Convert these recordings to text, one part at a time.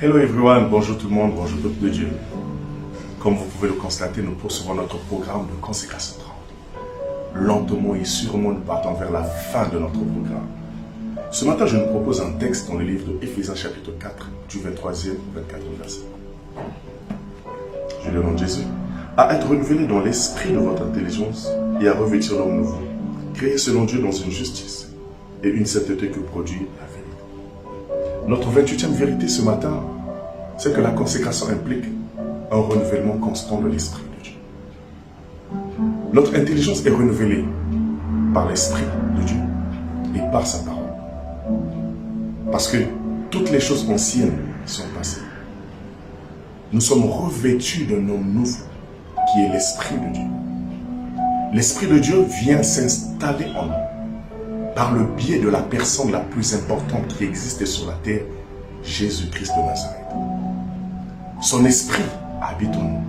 Hello everyone, bonjour tout le monde, bonjour peuple de Dieu. Comme vous pouvez le constater, nous poursuivons notre programme de consécration 30. Lentement et sûrement, nous partons vers la fin de notre programme. Ce matin, je nous propose un texte dans le livre de Éphésiens chapitre 4, du 23e au 24e verset. Je le nom de Jésus. À être renouvelé dans l'esprit de votre intelligence et à revêtir l'homme nouveau, créé selon Dieu dans une justice et une sainteté que produit la vérité. Notre 28e vérité ce matin, c'est que la consécration implique un renouvellement constant de l'Esprit de Dieu. Notre intelligence est renouvelée par l'Esprit de Dieu et par sa parole. Parce que toutes les choses anciennes sont passées. Nous sommes revêtus d'un homme nouveau qui est l'Esprit de Dieu. L'Esprit de Dieu vient s'installer en nous par le biais de la personne la plus importante qui existe sur la terre, Jésus-Christ de Nazareth. Son esprit habite en nous.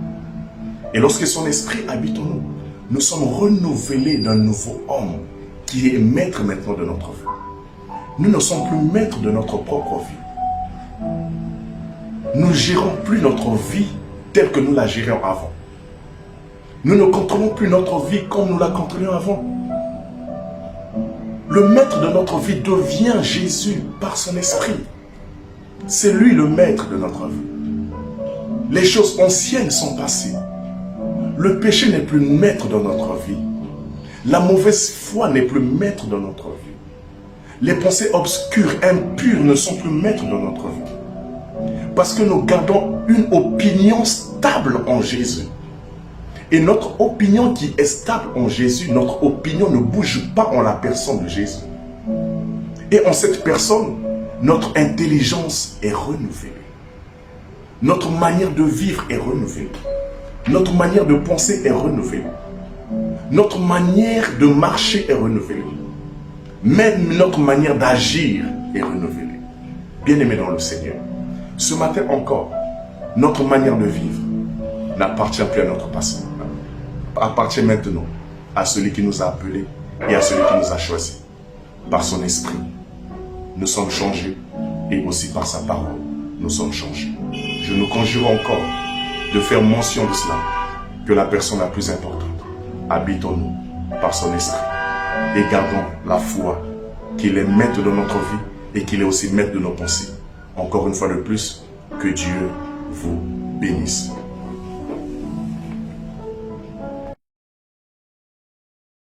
Et lorsque son esprit habite en nous, nous sommes renouvelés d'un nouveau homme qui est maître maintenant de notre vie. Nous ne sommes plus maîtres de notre propre vie. Nous ne gérons plus notre vie telle que nous la gérions avant. Nous ne contrôlons plus notre vie comme nous la contrôlions avant. Le maître de notre vie devient Jésus par son esprit. C'est lui le maître de notre vie. Les choses anciennes sont passées. Le péché n'est plus maître de notre vie. La mauvaise foi n'est plus maître de notre vie. Les pensées obscures, impures ne sont plus maîtres de notre vie. Parce que nous gardons une opinion stable en Jésus. Et notre opinion qui est stable en Jésus, notre opinion ne bouge pas en la personne de Jésus. Et en cette personne, notre intelligence est renouvelée. Notre manière de vivre est renouvelée. Notre manière de penser est renouvelée. Notre manière de marcher est renouvelée. Même notre manière d'agir est renouvelée. Bien-aimés dans le Seigneur, ce matin encore, notre manière de vivre n'appartient plus à notre passé. Appartient maintenant à celui qui nous a appelés et à celui qui nous a choisis. Par son esprit, nous sommes changés et aussi par sa parole, nous sommes changés. Je nous conjure encore de faire mention de cela, que la personne la plus importante habite en nous par son esprit. Et gardons la foi qu'il est maître de notre vie et qu'il est aussi maître de nos pensées. Encore une fois de plus, que Dieu vous bénisse.